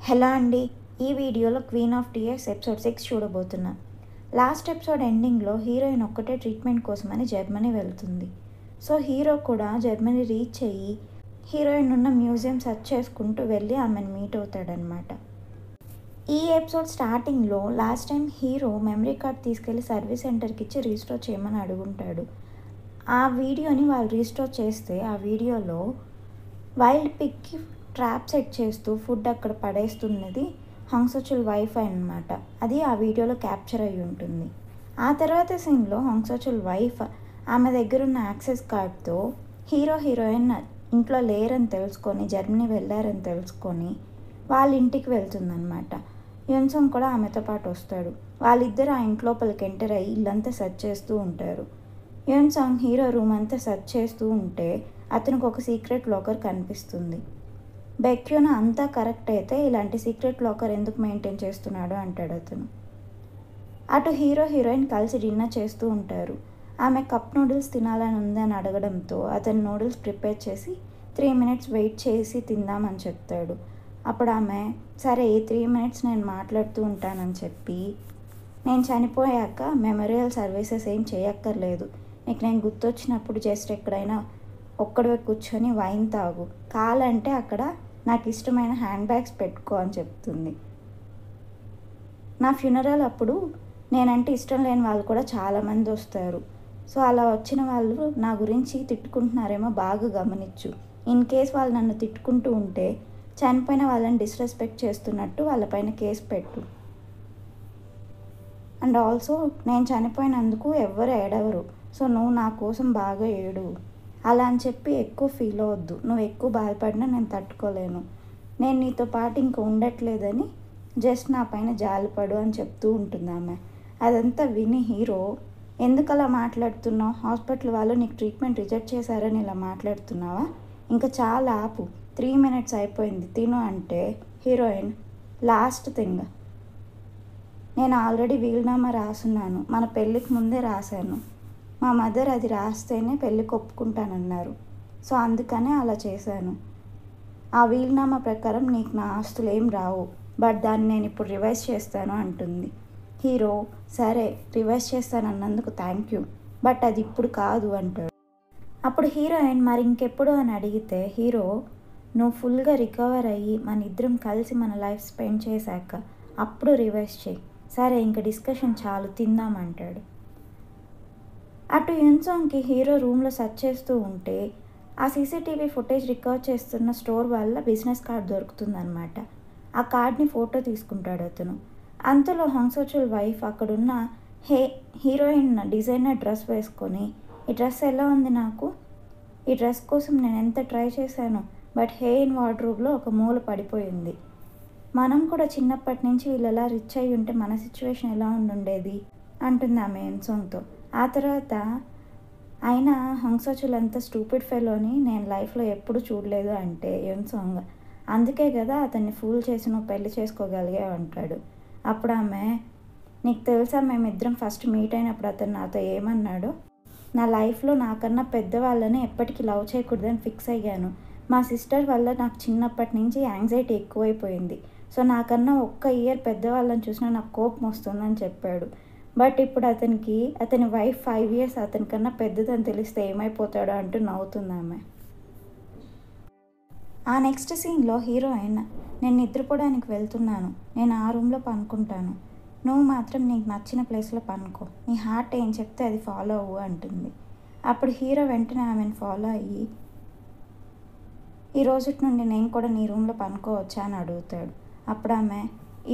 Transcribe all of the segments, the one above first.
Hello అండి. ఈ వీడియోలో క్వీన్ ఆఫ్ టీయర్స్ ఎపిసోడ్ 6 చూడబోతున్నాం. లాస్ట్ ఎపిసోడ్ ఎండింగ్లో హీరోయిన్ ఒక్కటే ట్రీట్మెంట్ కోసమని జర్మనీ వెళ్తుంది. సో హీరో కూడా జర్మనీ రీచ్ అయ్యి హీరోయిన్ ఉన్న మ్యూజియం సెర్చ్ చేసుకుంటూ వెళ్ళి ఆమెను మీట్ అవుతాడనమాట. ఈ ఎపిసోడ్ స్టార్టింగ్లో last time hero memory card తీసుకెళ్లి సర్వీస్ సెంటర్కి ఇచ్చి రీస్టోర్ చేయమని అడుగుంటాడు. ఆ వీడియోని వాళ్ళు రీస్టోర్ చేస్తే ఆ వీడియోలో వైల్డ్ పిగ్కి ట్రాప్ సెట్ చేస్తూ ఫుడ్ అక్కడ పడేస్తున్నది హంగ్సోచుల్ వైఫ్ అన్నమాట. అది ఆ వీడియోలో క్యాప్చర్ అయ్యి ఉంటుంది. ఆ తర్వాత సీన్లో హంగ్సోచుల్ వైఫ్ ఆమె దగ్గర ఉన్న యాక్సెస్ కార్డ్తో హీరోయిన్ ఇంట్లో లేరని తెలుసుకొని జర్మనీ వెళ్ళారని తెలుసుకొని వాళ్ళ ఇంటికి వెళ్తుందన్నమాట. యున్సంగ్ కూడా ఆమెతో పాటు వస్తాడు. వాళ్ళిద్దరు ఆ ఇంటి లోపలికి ఎంటర్ అయ్యి ఇల్లంతా సెర్చ్ చేస్తూ ఉంటారు. యున్సంగ్ హీరో రూమ్ అంతా సెర్చ్ చేస్తూ ఉంటే అతనికి ఒక సీక్రెట్ లాకర్ కనిపిస్తుంది. బెక్యూన అంతా కరెక్ట్ అయితే ఇలాంటి సీక్రెట్ లాకర్ ఎందుకు మెయింటైన్ చేస్తున్నాడు అంటాడు అతను. అటు హీరోయిన్ కలిసి డిన్నర్ చేస్తూ ఉంటారు. ఆమె కప్ నూడిల్స్ తినాలని ఉందని అడగడంతో అతను నూడిల్స్ ప్రిపేర్ చేసి 3 minutes వెయిట్ చేసి తిందామని చెప్తాడు. అప్పుడు ఆమె సరే ఈ 3 minutes నేను మాట్లాడుతూ ఉంటానని చెప్పి నేను చనిపోయాక మెమోరియల్ సర్వీసెస్ ఏం చేయక్కర్లేదు, నీకు నేను గుర్తొచ్చినప్పుడు జస్ట్ ఎక్కడైనా ఒక్కడే కూర్చొని వైన్ తాగు, కాలంటే అక్కడ నాకు ఇష్టమైన హ్యాండ్ బ్యాగ్స్ పెట్టుకో అని చెప్తుంది. నా ఫ్యూనరల్ అప్పుడు నేనంటే ఇష్టం లేని వాళ్ళు కూడా చాలామంది వస్తారు. సో అలా వచ్చిన వాళ్ళు నా గురించి తిట్టుకుంటున్నారేమో బాగా గమనించు. ఇన్ కేస్ వాళ్ళు నన్ను తిట్టుకుంటూ ఉంటే చనిపోయిన వాళ్ళని డిస్రెస్పెక్ట్ చేస్తున్నట్టు వాళ్ళపైన కేసు పెట్టు. అండ్ ఆల్సో నేను చనిపోయినందుకు ఎవ్వరు ఏడవరు, సో నువ్వు నా కోసం బాగా ఏడు. అలా అని చెప్పి ఎక్కువ ఫీల్ అవ్వద్దు, నువ్వు ఎక్కువ బాధపడినా నేను తట్టుకోలేను, నేను నీతో పాటు ఇంకా ఉండట్లేదని జస్ట్ నా పైన జాలిపడు అని చెప్తూ ఉంటుంది ఆమె. అదంతా విని హీరో ఎందుకు అలా మాట్లాడుతున్నావు, హాస్పిటల్ వాళ్ళు నీకు ట్రీట్మెంట్ రిజెక్ట్ చేశారని ఇలా మాట్లాడుతున్నావా, ఇంకా చాలా ఆపు, 3 minutes అయిపోయింది తిను అంటే హీరోయిన్ లాస్ట్ థింగ్, నేను ఆల్రెడీ వీలునామా రాసున్నాను, మన పెళ్ళికి ముందే రాశాను, మా మదర్ అది రాస్తేనే పెళ్ళికి ఒప్పుకుంటానన్నారు, సో అందుకనే అలా చేశాను, ఆ వీలునామా ప్రకారం నీకు నా ఆస్తులు ఏం రావు, బట్ దాన్ని నేను ఇప్పుడు రివైజ్ చేస్తాను అంటుంది. హీరో సరే రివైజ్ చేస్తానన్నందుకు థ్యాంక్ యూ, బట్ అది ఇప్పుడు కాదు అంటాడు. అప్పుడు హీరోయిన్ మరి ఇంకెప్పుడు అని అడిగితే హీరో నువ్వు ఫుల్గా రికవర్ అయ్యి మన ఇద్దరం కలిసి మన లైఫ్ స్పెండ్ చేశాక అప్పుడు రివైజ్ చేయి, సరే ఇంకా డిస్కషన్ చాలు తిందామంటాడు. అటు యున్సాంగ్కి హీరో రూమ్లో సెర్చ్ చేస్తూ ఉంటే ఆ సీసీటీవీ ఫుటేజ్ రికవర్ చేస్తున్న స్టోర్ వల్ల బిజినెస్ కార్డ్ దొరుకుతుందన్నమాట. ఆ కార్డ్ని ఫోటో తీసుకుంటాడు అతను. అంతలో హంగ్సోచుల్ వైఫ్ అక్కడున్న హీరోయిన్ డిజైనర్ డ్రెస్ వేసుకొని ఈ డ్రెస్ ఎలా ఉంది నాకు, ఈ డ్రెస్ కోసం నేను ఎంత ట్రై చేశాను, బట్ హెయిన్ వార్డ్రోబ్లో ఒక మూల పడిపోయింది, మనం కూడా చిన్నప్పటి నుంచి వీళ్ళు ఎలా రిచ్ అయ్యి ఉంటే మన సిచ్యువేషన్ ఎలా ఉండేది అంటుంది ఆమె యున్సాంగ్తో. ఆ తర్వాత అయినా హంగ్సోచుల్ అంత స్టూపిడ్ ఫెలోని నేను లైఫ్లో ఎప్పుడు చూడలేదు అంటే యున్సాంగ్ అందుకే కదా అతన్ని ఫూల్ చేసి నువ్వు పెళ్లి చేసుకోగలిగావు అంటాడు. అప్పుడు ఆమె నీకు తెలుసా మేమిద్దరం ఫస్ట్ మీట్ అయినప్పుడు అతను నాతో ఏమన్నాడో, నా లైఫ్లో నాకన్నా పెద్దవాళ్ళని ఎప్పటికీ లవ్ చేయకూడదని ఫిక్స్ అయ్యాను, మా సిస్టర్ వల్ల నాకు చిన్నప్పటి నుంచి యాంగ్జైటీ ఎక్కువైపోయింది, సో నాకన్నా 1 year పెద్దవాళ్ళని చూసినా నాకు కోపం వస్తుందని చెప్పాడు. బట్ ఇప్పుడు అతని వైఫ్ 5 years అతనికన్నా పెద్దదని తెలిస్తే ఏమైపోతాడో అంటూ నవ్వుతుంది ఆమె. ఆ నెక్స్ట్ సీన్లో హీరోయిన్ నేను నిద్రపోవడానికి వెళ్తున్నాను, నేను ఆ రూమ్లో పనుకుంటాను, నువ్వు మాత్రం నీకు నచ్చిన ప్లేస్లో పనుకో, నీ హార్ట్ ఏం చెప్తే అది ఫాలో అవ్వు అంటుంది. అప్పుడు హీరో వెంటనే ఆమెను ఫాలో అయ్యి ఈ రోజుటి నుండి నేను కూడా నీ రూమ్లో పనుకోవచ్చా అని అడుగుతాడు. అప్పుడు ఆమె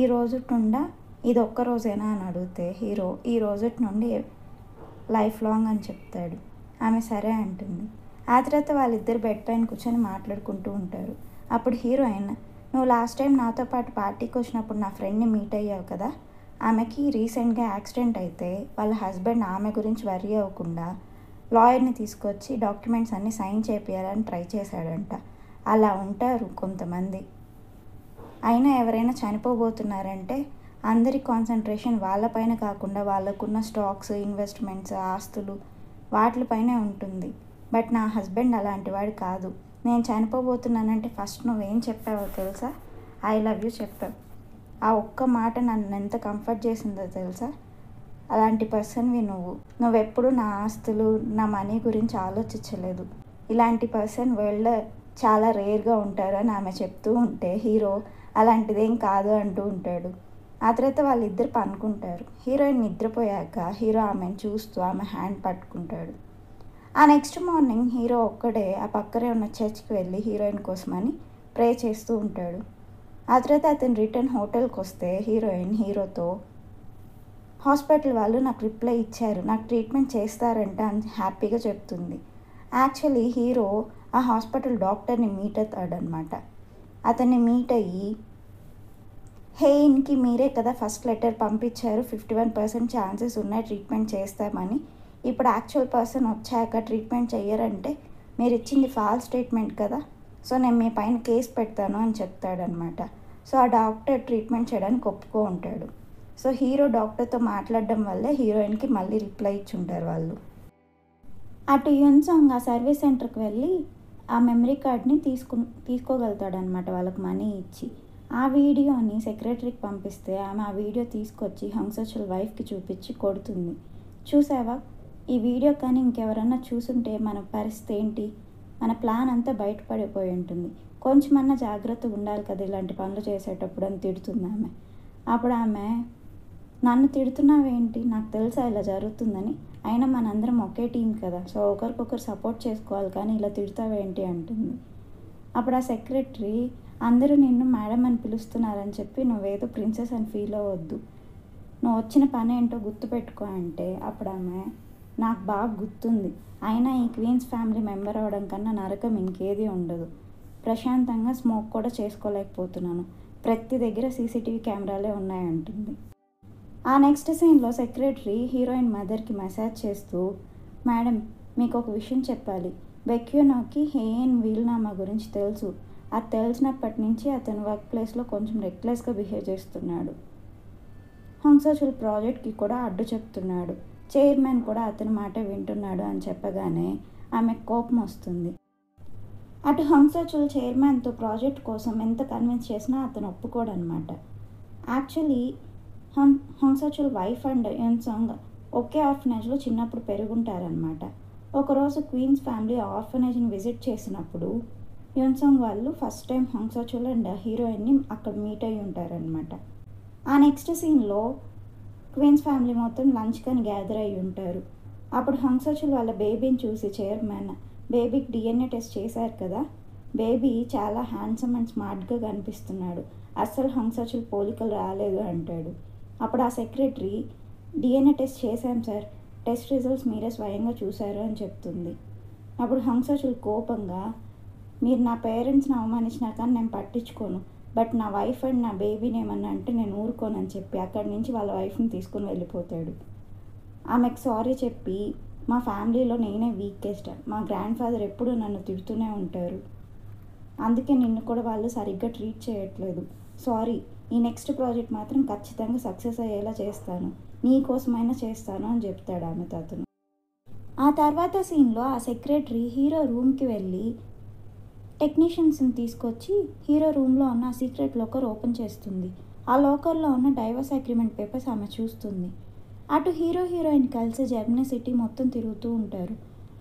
ఈ రోజుటి నుండా ఇది ఒక్క రోజేనా అని అడిగితే హీరో ఈ రోజుటి నుండి లైఫ్ లాంగ్ అని చెప్తాడు. ఆమె సరే అంటుంది. ఆ తర్వాత వాళ్ళిద్దరు బెడ్ పైన కూర్చొని మాట్లాడుకుంటూ ఉంటారు. అప్పుడు హీరోయిన్ నువ్వు లాస్ట్ టైం నాతో పాటు పార్టీకి వచ్చినప్పుడు నా ఫ్రెండ్ని మీట్ అయ్యావు కదా, ఆమెకి రీసెంట్గా యాక్సిడెంట్ అయితే వాళ్ళ హస్బెండ్ ఆమె గురించి వర్రీ అవ్వకుండా లాయర్ని తీసుకొచ్చి డాక్యుమెంట్స్ అన్నీ సైన్ చేపియాలని ట్రై చేశాడంట. అలా ఉంటారు కొంతమంది. అయినా ఎవరైనా చనిపోబోతున్నారంటే అందరి కాన్సన్ట్రేషన్ వాళ్ళపైన కాకుండా వాళ్ళకున్న స్టాక్స్, ఇన్వెస్ట్మెంట్స్, ఆస్తులు వాటిపైనే ఉంటుంది. బట్ నా హస్బెండ్ అలాంటి వాడు కాదు, నేను చనిపోబోతున్నానంటే ఫస్ట్ నువ్వేం చెప్పావో తెలుసా, ఐ లవ్ యూ చెప్పాం. ఆ ఒక్క మాట నన్ను ఎంత కంఫర్ట్ చేసిందో తెలుసా? అలాంటి పర్సన్వి నువ్వెప్పుడు నా ఆస్తులు, నా మనీ గురించి ఆలోచించలేదు. ఇలాంటి పర్సన్ వరల్డ్లో చాలా రేర్గా ఉంటారు అని ఆమె చెప్తూ ఉంటే హీరో అలాంటిదేం కాదు అంటూ ఉంటాడు. ఆ తర్వాత వాళ్ళిద్దరు పనుకుంటారు. హీరోయిన్ నిద్రపోయాక హీరో ఆమెను చూస్తూ ఆమె హ్యాండ్ పట్టుకుంటాడు. ఆ నెక్స్ట్ మార్నింగ్ హీరో ఒక్కడే ఆ పక్కనే ఉన్న చర్చ్కి వెళ్ళి హీరోయిన్ కోసమని ప్రే చేస్తూ ఉంటాడు. ఆ తర్వాత అతను రిటర్న్ హోటల్కి వస్తే హీరోయిన్ హీరోతో హాస్పిటల్ వాళ్ళు నాకు రిప్లై ఇచ్చారు, నాకు ట్రీట్మెంట్ చేస్తారంట అని హ్యాపీగా చెప్తుంది. యాక్చువల్లీ హీరో ఆ హాస్పిటల్ డాక్టర్ని మీట్ అవుతాడనమాట. అతన్ని మీట్ అయ్యి, హే ఇన్కి మీరే కదా ఫస్ట్ లెటర్ పంపించారు, 51% ఛాన్సెస్ ఉన్నాయి ట్రీట్మెంట్ చేస్తామని. ఇప్పుడు యాక్చువల్ పర్సన్ వచ్చాక ట్రీట్మెంట్ చెయ్యరంటే మీరు ఇచ్చింది ఫాల్స్ స్టేట్మెంట్ కదా, సో నేను మీ పైన కేసు పెడతాను అని చెప్తాడనమాట. సో ఆ డాక్టర్ ట్రీట్మెంట్ చేయడానికి ఒప్పుకో ఉంటాడు. సో హీరో డాక్టర్తో మాట్లాడడం వల్లే హీరోయిన్కి మళ్ళీ రిప్లై ఇచ్చి ఉంటారు వాళ్ళు. అటు యున్సాంగ్ ఆ సర్వీస్ సెంటర్కి వెళ్ళి ఆ మెమరీ కార్డ్ని తీసుకోగలుగుతాడనమాట వాళ్ళకి మనీ ఇచ్చి. ఆ వీడియోని సెక్రటరీకి పంపిస్తే ఆమె ఆ వీడియో తీసుకొచ్చి హంగ్సోచుల్ వైఫ్కి చూపించి కొడుతుంది. చూసావా, ఈ వీడియో కానీ ఇంకెవరన్నా చూసుంటే మన పరిస్థితి ఏంటి, మన ప్లాన్ అంతా బయటపడిపోయి ఉంటుంది, కొంచెమన్నా జాగ్రత్తగా ఉండాలి కదా ఇలాంటి పనులు చేసేటప్పుడు అని తిడుతుంది ఆమె. అప్పుడు ఆమె, నన్ను తిడుతున్నావేంటి, నాకు తెలుసా ఇలా జరుగుతుందని, అయినా మనందరం ఒకే టీం కదా, సో ఒకరికొకరు సపోర్ట్ చేసుకోవాలి కానీ ఇలా తిడతావేంటి అంటుంది. అప్పుడు ఆ సెక్రటరీ, అందరూ నిన్ను మేడం అని పిలుస్తున్నారని చెప్పి నువ్వేదో ప్రిన్సెస్ అని ఫీల్ అవ్వద్దు, నువ్వు వచ్చిన పని ఏంటో గుర్తుపెట్టుకో అంటే, అప్పుడు ఆమె, నాకు బాగా గుర్తుంది, అయినా ఈ క్వీన్స్ ఫ్యామిలీ మెంబర్ అవ్వడం కన్నా నరకం ఇంకేది ఉండదు, ప్రశాంతంగా స్మోక్ కూడా చేసుకోలేకపోతున్నాను, ప్రతి దగ్గర సీసీటీవీ కెమెరాలే ఉన్నాయంటుంది. ఆ నెక్స్ట్ సీన్లో సెక్రటరీ హీరోయిన్ మదర్కి మెసేజ్ చేస్తూ, మేడం మీకు ఒక విషయం చెప్పాలి, బెక్యూనోకి హేయన్ వీల్నామా గురించి తెలుసు, అది తెలిసినప్పటి నుంచి అతను వర్క్ ప్లేస్లో కొంచెం రెక్లెస్గా బిహేవ్ చేస్తున్నాడు, హంగ్సోచుల్ ప్రాజెక్ట్కి కూడా అడ్డు చెప్తున్నాడు, చైర్మన్ కూడా అతని మాట వింటున్నాడు అని చెప్పగానే ఆమెకు కోపం వస్తుంది. అటు హంగ్సోచుల్ చైర్మన్తో ప్రాజెక్ట్ కోసం ఎంత కన్విన్స్ చేసినా అతను ఒప్పుకోడనమాట. యాక్చువల్లీ హంగ్సోచుల్ వైఫ్ అండ్ యున్సాంగ్ ఒకే ఆర్ఫనేజ్లో చిన్నప్పుడు పెరుగుంటారనమాట. ఒకరోజు క్వీన్స్ ఫ్యామిలీ ఆర్ఫనేజ్ని విజిట్ చేసినప్పుడు యున్సాంగ్ వాళ్ళు ఫస్ట్ టైం హంగ్సోచుల్ అండ్ హీరోయిన్ని అక్కడ మీట్ అయ్యి ఉంటారనమాట. ఆ నెక్స్ట్ సీన్లో క్వీన్స్ ఫ్యామిలీ మొత్తం లంచ్ కానీ గ్యాదర్ అయ్యి ఉంటారు. అప్పుడు హంగ్సోచుల్ వాళ్ళ బేబీని చూసి చైర్మన్, బేబీకి DNA టెస్ట్ చేశారు కదా, బేబీ చాలా హ్యాండ్సమ్ అండ్ స్మార్ట్గా కనిపిస్తున్నాడు, అస్సలు హంగ్సోచుల్ పోలికలు రాలేదు అంటాడు. అప్పుడు ఆ సెక్రటరీ, DNA టెస్ట్ చేశాం సార్, టెస్ట్ రిజల్ట్స్ మీరే స్వయంగా చూశారు అని చెప్తుంది. అప్పుడు హంగ్సోచుల్ కోపంగా, మీరు నా పేరెంట్స్ని అవమానించినా కానీ నేను పట్టించుకోను, బట్ నా వైఫ్ అండ్ నా బేబీని ఏమన్నా అంటే నేను ఊరుకోనని చెప్పి అక్కడి నుంచి వాళ్ళ వైఫ్ని తీసుకుని వెళ్ళిపోతాడు. ఆమెకు సారీ చెప్పి, మా ఫ్యామిలీలో నేనే వీకెస్ట్, మా గ్రాండ్ ఫాదర్ ఎప్పుడూ నన్ను తిడుతూనే ఉంటారు, అందుకే నిన్ను కూడా వాళ్ళు సరిగ్గా ట్రీట్ చేయట్లేదు, సారీ, ఈ నెక్స్ట్ ప్రాజెక్ట్ మాత్రం ఖచ్చితంగా సక్సెస్ అయ్యేలా చేస్తాను, నీకోసమైనా చేస్తాను అని చెప్తాడు ఆమెతో అతను. ఆ తర్వాత సీన్లో ఆ సెక్రటరీ హీరో రూమ్కి వెళ్ళి టెక్నీషియన్స్ని తీసుకొచ్చి హీరో రూమ్లో ఉన్న సీక్రెట్ లాకర్ ఓపెన్ చేస్తుంది. ఆ లాకర్లో ఉన్న డైవర్స్ అగ్రిమెంట్ పేపర్స్ ఆమె చూస్తుంది. అటు హీరో హీరోయిన్ కలిసి జర్మనీ సిటీ మొత్తం తిరుగుతూ ఉంటారు.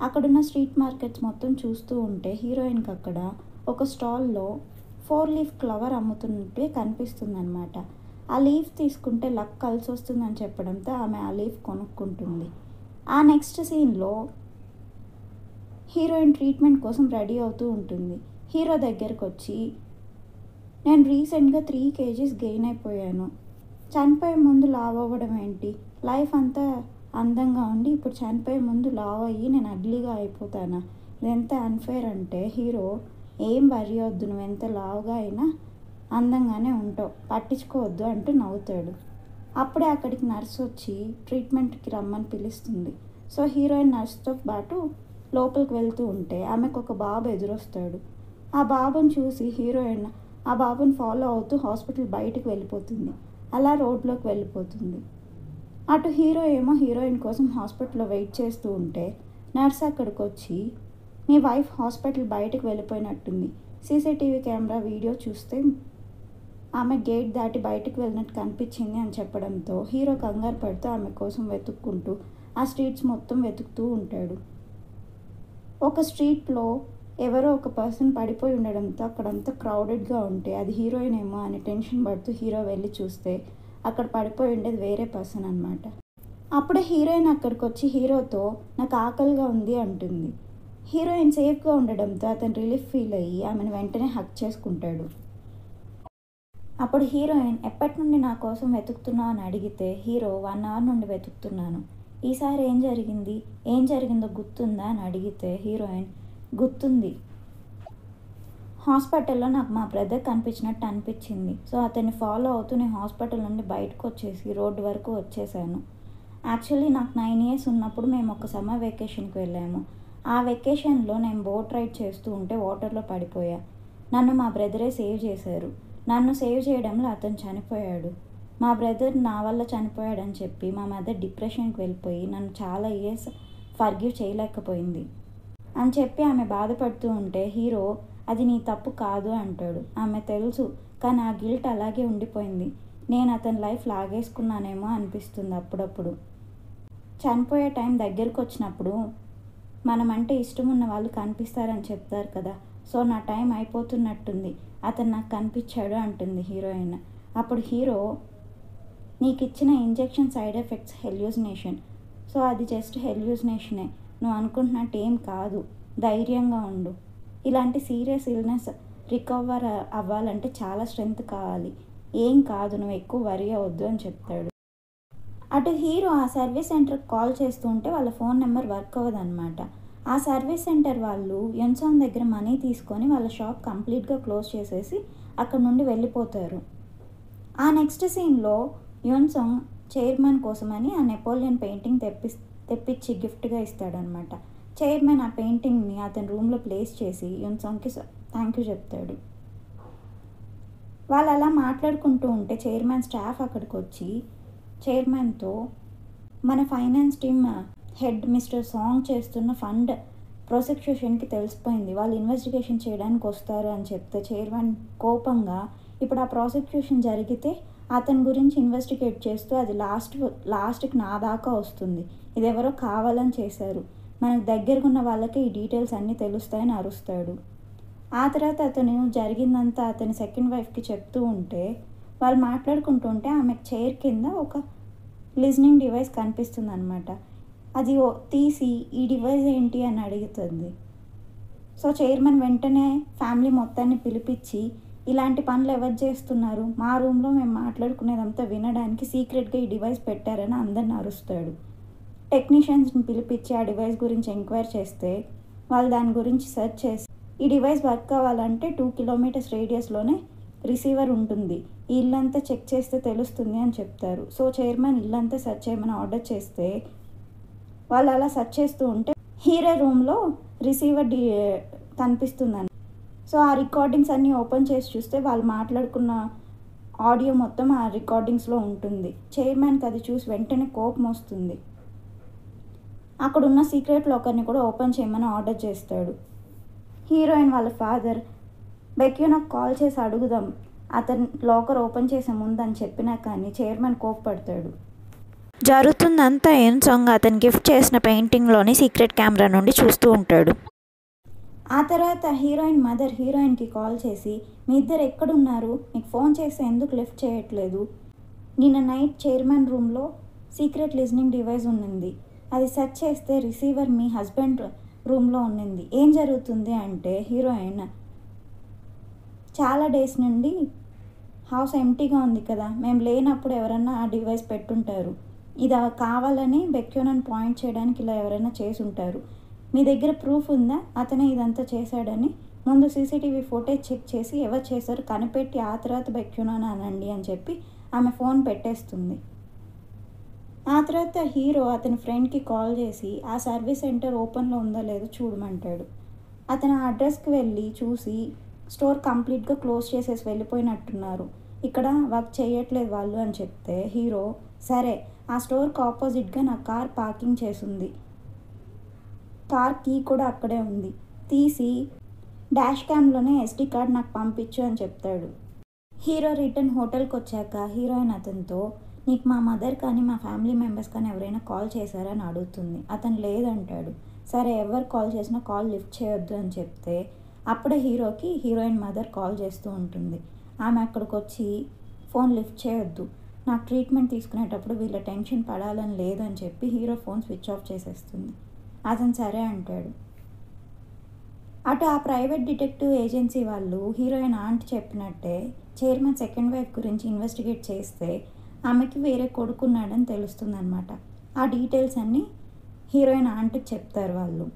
అక్కడున్న స్ట్రీట్ మార్కెట్స్ మొత్తం చూస్తూ ఉంటే హీరోయిన్కి అక్కడ ఒక స్టాల్లో 4 లీఫ్ ఫ్లవర్ అమ్ముతుంటే కనిపిస్తుంది అనమాట. ఆ లీఫ్ తీసుకుంటే లక్ కలిసి వస్తుందని చెప్పడంతో ఆమె ఆ లీఫ్ కొనుక్కుంటుంది. ఆ నెక్స్ట్ సీన్లో హీరోయిన్ ట్రీట్మెంట్ కోసం రెడీ అవుతూ ఉంటుంది. హీరో దగ్గరకు వచ్చి, నేను రీసెంట్గా 3 kgs గెయిన్ అయిపోయాను, చనిపోయే ముందు లావ్ అవ్వడం ఏంటి, లైఫ్ అంతా అందంగా ఉండి ఇప్పుడు చనిపోయే ముందు లావ్ అయ్యి నేను అగ్లీగా అయిపోతానా, ఇదెంత అన్ఫేర్ అంటే, హీరో, ఏం వరి అవద్దు, నువ్వు ఎంత లావుగా అయినా అందంగానే ఉంటావు, పట్టించుకోవద్దు అంటూ నవ్వుతాడు. అప్పుడే అక్కడికి నర్స్ వచ్చి ట్రీట్మెంట్కి రమ్మని పిలుస్తుంది. సో హీరోయిన్ నర్స్తో పాటు లోపలికి వెళ్తూ ఉంటే ఆమెకు ఒక బాబు ఎదురొస్తాడు. ఆ బాబుని చూసి హీరోయిన్ ఆ బాబుని ఫాలో అవుతూ హాస్పిటల్ బయటకు వెళ్ళిపోతుంది. అలా రోడ్లోకి వెళ్ళిపోతుంది. అటు హీరో ఏమో హీరోయిన్ కోసం హాస్పిటల్లో వెయిట్ చేస్తూ ఉంటే నర్స్ అక్కడికి వచ్చి, మీ వైఫ్ హాస్పిటల్ బయటకు వెళ్ళిపోయినట్టుంది, సీసీటీవీ కెమెరా వీడియో చూస్తే ఆమె గేట్ దాటి బయటకు వెళ్ళినట్టు కనిపించింది అని చెప్పడంతో హీరో కంగారు పడుతూ ఆమె కోసం వెతుక్కుంటూ ఆ స్ట్రీట్స్ మొత్తం వెతుకుతూ ఉంటాడు. ఒక స్ట్రీట్లో ఎవరో ఒక పర్సన్ పడిపోయి ఉండడంతో అక్కడంతా క్రౌడెడ్గా ఉంటే అది హీరోయిన్ ఏమో అని టెన్షన్ పడుతూ హీరో వెళ్ళి చూస్తే అక్కడ పడిపోయి ఉండేది వేరే పర్సన్ అనమాట. అప్పుడే హీరోయిన్ అక్కడికి వచ్చి హీరోతో నాకు ఆకలిగా ఉంది అంటుంది. హీరోయిన్ సేఫ్గా ఉండడంతో అతను రిలీఫ్ ఫీల్ అయ్యి ఆమెను వెంటనే హగ్ చేసుకుంటాడు. అప్పుడు హీరోయిన్ ఎప్పటి నుండి నా కోసం వెతుకుతున్నావు అని అడిగితే హీరో 1 అవర్ నుండి వెతుకుతున్నాను, ఈసారి ఏం జరిగిందో గుర్తుందా అని అడిగితే హీరోయిన్ గుర్తుంది, హాస్పిటల్లో నాకు మా బ్రదర్ కనిపించినట్టు అనిపించింది. సో అతన్ని ఫాలో అవుతూ నేను హాస్పిటల్ నుండి బయటకు వచ్చేసి రోడ్డు వరకు వచ్చేసాను. యాక్చువల్లీ నాకు 9 years ఉన్నప్పుడు మేము ఒక సమ్మర్ వెకేషన్కి వెళ్ళాము. ఆ వెకేషన్లో నేను బోట్ రైడ్ చేస్తూ ఉంటే వాటర్లో పడిపోయా. నన్ను మా బ్రదరే సేవ్ చేశారు. నన్ను సేవ్ చేయడంలో అతను చనిపోయాడు. మా బ్రదర్ నా వల్ల చనిపోయాడని చెప్పి మా మదర్ డిప్రెషన్కి వెళ్ళిపోయి నన్ను చాలా ఇయర్స్ ఫర్గివ్ చేయలేకపోయింది అని చెప్పి ఆమె బాధపడుతూ ఉంటే హీరో అది నీ తప్పు కాదు అంటాడు. ఆమె తెలుసు, కానీ ఆ గిల్ట్ అలాగే ఉండిపోయింది. నేను అతని లైఫ్ లాగేసుకున్నానేమో అనిపిస్తుంది అప్పుడప్పుడు. చనిపోయే టైం దగ్గరకు వచ్చినప్పుడు మనమంటే ఇష్టం ఉన్న వాళ్ళు కనిపిస్తారని చెప్తారు కదా, సో నా టైం అయిపోతున్నట్టుంది, అతను నాకు కనిపించాడు అంటుంది హీరోయిన్. అప్పుడు హీరో నీకు ఇచ్చిన injection side effects hallucination, so అది జస్ట్ హెల్యూసినేషనే, నువ్వు అనుకుంటున్నట్టు ఏం కాదు, ధైర్యంగా ఉండు. ఇలాంటి సీరియస్ ఇల్నెస్ రికవర్ అవ్వాలంటే చాలా స్ట్రెంగ్త్ కావాలి, ఏం కాదు, నువ్వు ఎక్కువ వరీ అవ్వద్దు అని చెప్తాడు. అటు హీరో ఆ సర్వీస్ సెంటర్కి కాల్ చేస్తూ ఉంటే వాళ్ళ ఫోన్ నెంబర్ వర్క్ అవ్వదన్నమాట. ఆ సర్వీస్ సెంటర్ వాళ్ళు యున్సాంగ్ దగ్గర మనీ తీసుకొని వాళ్ళ షాప్ కంప్లీట్గా క్లోజ్ చేసేసి అక్కడ నుండి వెళ్ళిపోతారు. ఆ నెక్స్ట్ సీన్లో యున్సాంగ్ చైర్మన్ కోసమని ఆ నెపోలియన్ పెయింటింగ్ తెప్పించి గిఫ్ట్గా ఇస్తాడనమాట. చైర్మన్ ఆ పెయింటింగ్ని అతని రూమ్లో ప్లేస్ చేసి యున్సాంగ్కి థ్యాంక్ యూ చెప్తాడు. వాళ్ళు అలా మాట్లాడుకుంటూ ఉంటే చైర్మన్ స్టాఫ్ అక్కడికి వచ్చి చైర్మన్తో మన finance team head mister song చేస్తున్న ఫండ్ ప్రాసిక్యూషన్కి తెలిసిపోయింది, వాళ్ళు ఇన్వెస్టిగేషన్ చేయడానికి వస్తారు అని చెప్తే చైర్మన్ కోపంగా ఇప్పుడు ఆ ప్రాసిక్యూషన్ జరిగితే అతని గురించి ఇన్వెస్టిగేట్ చేస్తూ అది లాస్ట్కి నా దాకా వస్తుంది, ఇది ఎవరో కావాలని చేశారు, మనకు దగ్గరగా ఉన్న వాళ్ళకి ఈ డీటెయిల్స్ అన్నీ తెలుస్తాయని అరుస్తాడు. ఆ తర్వాత అతను జరిగిందంతా అతని సెకండ్ వైఫ్కి చెప్తూ ఉంటే వాళ్ళు మాట్లాడుకుంటూ ఉంటే ఆమె చైర్ కింద ఒక లిజనింగ్ డివైస్ కనిపిస్తుంది అనమాట. అది తీసి ఈ డివైస్ ఏంటి అని అడుగుతుంది. సో చైర్మన్ వెంటనే ఫ్యామిలీ మొత్తాన్ని పిలిపించి ఇలాంటి పనులు ఎవరు చేస్తున్నారు, మా రూమ్లో మేము మాట్లాడుకునేదంతా వినడానికి సీక్రెట్గా ఈ డివైస్ పెట్టారని అందరిని అరుస్తాడు. టెక్నీషియన్స్ని పిలిపించి ఆ డివైస్ గురించి ఎంక్వైరీ చేస్తే వాళ్ళు దాని గురించి సెర్చ్ చేసి ఈ డివైస్ వర్క్ అవ్వాలంటే 2 kilometers రేడియస్లోనే రిసీవర్ ఉంటుంది, ఈ ఇల్లంతా చెక్ చేస్తే తెలుస్తుంది అని చెప్తారు. సో చైర్మన్ ఇల్లంతా సెర్చ్ చేయమని ఆర్డర్ చేస్తే వాళ్ళు అలా సెర్చ్ చేస్తూ ఉంటే హీరో రూమ్లో రిసీవర్ కనిపిస్తుందని. సో ఆ రికార్డింగ్స్ అన్నీ ఓపెన్ చేసి చూస్తే వాళ్ళు మాట్లాడుకున్న ఆడియో మొత్తం ఆ రికార్డింగ్స్లో ఉంటుంది. చైర్మన్కి అది చూసి వెంటనే కోపం వస్తుంది. అక్కడున్న సీక్రెట్ లాకర్ని కూడా ఓపెన్ చేయమని ఆర్డర్ చేస్తాడు. హీరోయిన్ వాళ్ళ ఫాదర్ బెక్యూనాకు కాల్ చేసి అడుగుదాం అతను లాకర్ ఓపెన్ చేసే ముందు అని చెప్పినా కానీ చైర్మన్ కోప్పడతాడు. జరుగుతుందంతా యున్సాంగ్ అతను గిఫ్ట్ చేసిన పెయింటింగ్లోని సీక్రెట్ కెమెరా నుండి చూస్తూ ఉంటాడు. ఆ తర్వాత హీరోయిన్ మదర్ హీరోయిన్కి కాల్ చేసి మీ ఇద్దరు ఎక్కడున్నారు, మీకు ఫోన్ చేస్తే ఎందుకు లిఫ్ట్ చేయట్లేదు, నిన్న నైట్ చైర్మన్ రూమ్లో సీక్రెట్ లిజనింగ్ డివైస్ ఉన్నింది, అది సెర్చ్ చేస్తే రిసీవర్ మీ హస్బెండ్ రూమ్లో ఉన్నింది, ఏం జరుగుతుంది అంటే హీరోయిన్ చాలా డేస్ నుండి హౌస్ ఎంటీగా ఉంది కదా, మేము లేనప్పుడు ఎవరన్నా ఆ డివైస్ పెట్టుంటారు, ఇది కావాలని బెక్యూనని పాయింట్ చేయడానికి ఇలా ఎవరైనా చేసి ఉంటారు, మీ దగ్గర ప్రూఫ్ ఉందా అతనే ఇదంతా చేశాడని, ముందు సీసీటీవీ ఫుటేజ్ చెక్ చేసి ఎవరు చేశారు కనిపెట్టి ఆ తర్వాత బెక్యూనని అనండి అని చెప్పి ఆమె ఫోన్ పెట్టేస్తుంది. ఆ తర్వాత హీరో అతని ఫ్రెండ్కి కాల్ చేసి ఆ సర్వీస్ సెంటర్ ఓపెన్లో ఉందో లేదో చూడమంటాడు. అతను ఆ అడ్రస్కి వెళ్ళి చూసి స్టోర్ కంప్లీట్గా క్లోజ్ చేసేసి వెళ్ళిపోయినట్టున్నారు, ఇక్కడ వర్క్ చేయట్లేదు వాళ్ళు అని చెప్తే హీరో సరే ఆ స్టోర్కి ఆపోజిట్గా నా కార్ పార్కింగ్ చేసింది, కార్ కీ కూడా అక్కడే ఉంది, తీసి డాష్ క్యామ్లోనే SD కార్డ్ నాకు పంపించు అని చెప్తాడు. హీరో రిటర్న్ హోటల్కి వచ్చాక హీరోయిన్ అతనితో నీకు మా మదర్ కానీ మా ఫ్యామిలీ మెంబర్స్ కానీ ఎవరైనా కాల్ చేశారని అడుగుతుంది. అతను లేదంటాడు. సరే ఎవరు కాల్ చేసినా కాల్ లిఫ్ట్ చేయొద్దు అని చెప్తే అప్పుడే హీరోకి హీరోయిన్ మదర్ కాల్ చేస్తూ ఉంటుంది. ఆమె అక్కడికి వచ్చి ఫోన్ లిఫ్ట్ చేయొద్దు, నాకు ట్రీట్మెంట్ తీసుకునేటప్పుడు వీళ్ళ టెన్షన్ పడాలని లేదని చెప్పి హీరో ఫోన్ స్విచ్ ఆఫ్ చేసేస్తుంది. అతను సరే అంటాడు. అటు ఆ ప్రైవేట్ డిటెక్టివ్ ఏజెన్సీ వాళ్ళు హీరోయిన్ ఆంట్ చెప్పినట్టే చైర్మన్ సెకండ్ వైఫ్ గురించి ఇన్వెస్టిగేట్ చేస్తే ఆమెకి వేరే కొడుకున్నాడని తెలుస్తుందన్నమాట. ఆ డీటెయిల్స్ అన్నీ హీరోయిన్ ఆంట్కి చెప్తారు వాళ్ళు.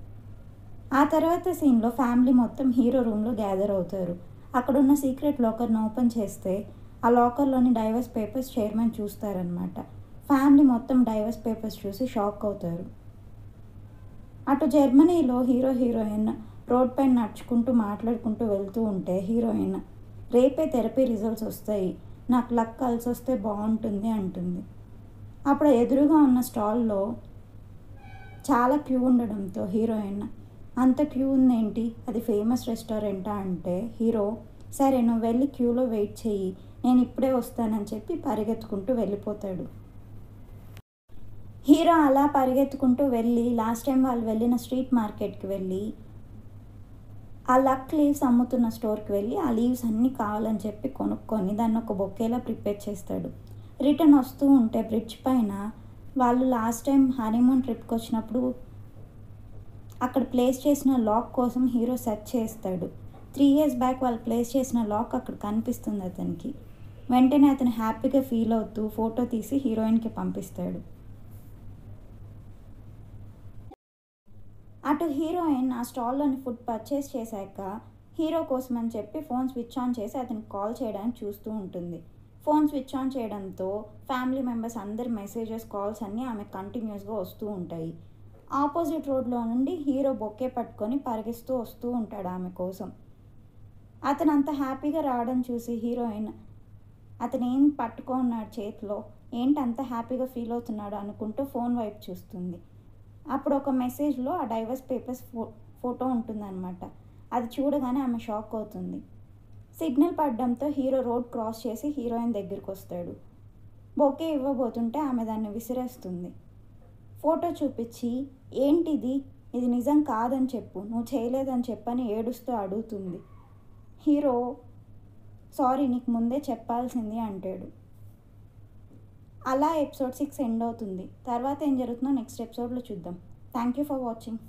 ఆ తర్వాత సీన్లో ఫ్యామిలీ మొత్తం హీరో రూమ్లో గ్యాదర్ అవుతారు. అక్కడున్న సీక్రెట్ లాకర్ను ఓపెన్ చేస్తే ఆ లాకర్లోని డైవర్స్ పేపర్స్ చైర్మన్ చూస్తారనమాట. ఫ్యామిలీ మొత్తం డైవర్స్ పేపర్స్ చూసి షాక్ అవుతారు. అటు జర్మనీలో హీరోయిన్ రోడ్ పైన నడుచుకుంటూ మాట్లాడుకుంటూ వెళ్తూ ఉంటే హీరోయిన్ రేపే థెరపీ రిజల్ట్స్ వస్తాయి, నాకు లక్ కలిసి వస్తే బాగుంటుంది అంటుంది. అప్పుడు ఎదురుగా ఉన్న స్టాల్లో చాలా క్యూ ఉండడంతో హీరోయిన్ అంత క్యూ ఉందేంటి, అది ఫేమస్ రెస్టారెంటా అంటే హీరో సరే నువ్వు వెళ్ళి క్యూలో వెయిట్ చెయ్యి, నేను ఇప్పుడే వస్తానని చెప్పి పరిగెత్తుకుంటూ వెళ్ళిపోతాడు. హీరో అలా పరిగెత్తుకుంటూ వెళ్ళి లాస్ట్ టైం వాళ్ళు వెళ్ళిన స్ట్రీట్ మార్కెట్కి వెళ్ళి ఆ లక్ లీవ్స్ అమ్ముతున్న స్టోర్కి వెళ్ళి ఆ లీవ్స్ అన్నీ కావాలని చెప్పి కొనుక్కొని దాన్ని ఒక బొకేలా ప్రిపేర్ చేస్తాడు. రిటర్న్ వస్తూ ఉంటే బ్రిడ్జ్ పైన వాళ్ళు లాస్ట్ టైం హనీమూన్ ట్రిప్కి వచ్చినప్పుడు అక్కడ ప్లేస్ చేసిన లాక్ కోసం హీరో సెర్చ్ చేస్తాడు. 3 years బ్యాక్ వాళ్ళు ప్లేస్ చేసిన లాక్ అక్కడ కనిపిస్తుంది అతనికి. వెంటనే అతను హ్యాపీగా ఫీల్ అవుతూ ఫోటో తీసి హీరోయిన్కి పంపిస్తాడు. అటు హీరోయిన్ ఆ స్టాల్లోని ఫుడ్ పర్చేస్ చేశాక హీరో కోసం అని చెప్పి ఫోన్ స్విచ్ ఆన్ చేసి అతనికి కాల్ చేయడానికి చూస్తూ ఉంటుంది. ఫోన్ స్విచ్ ఆన్ చేయడంతో ఫ్యామిలీ మెంబర్స్ అందరి మెసేజెస్ కాల్స్ అన్నీ ఆమె కంటిన్యూస్గా వస్తూ ఉంటాయి. ఆపోజిట్ రోడ్లో నుండి హీరో బొకే పట్టుకొని పరిగిస్తూ వస్తూ ఉంటాడు ఆమె కోసం. అతను అంత హ్యాపీగా రావడం చూసి హీరోయిన్ అతను ఏం పట్టుకున్నాడు చేతిలో, ఏంటి అంత హ్యాపీగా ఫీల్ అవుతున్నాడు అనుకుంటూ ఫోన్ వైపు చూస్తుంది. అప్పుడు ఒక మెసేజ్లో ఆ డైవర్స్ పేపర్స్ ఫోటో ఉంటుందన్నమాట. అది చూడగానే ఆమె షాక్ అవుతుంది. సిగ్నల్ పడడంతో హీరో రోడ్ క్రాస్ చేసి హీరోయిన్ దగ్గరికి వస్తాడు. బొకే ఇవ్వబోతుంటే ఆమె దాన్ని విసిరేస్తుంది. ఫోటో చూపించి ఏంటిది, ఇది నిజం కాదని చెప్పు, నువ్వు చేయలేదని చెప్పని ఏడుస్తూ అడుగుతుంది. హీరో సారీ నీకు ముందే చెప్పాల్సింది అంటాడు. అలా ఎపిసోడ్ 6 ఎండ్ అవుతుంది. తర్వాత ఏం జరుగుతుందో నెక్స్ట్ ఎపిసోడ్లో చూద్దాం. Thank you for watching.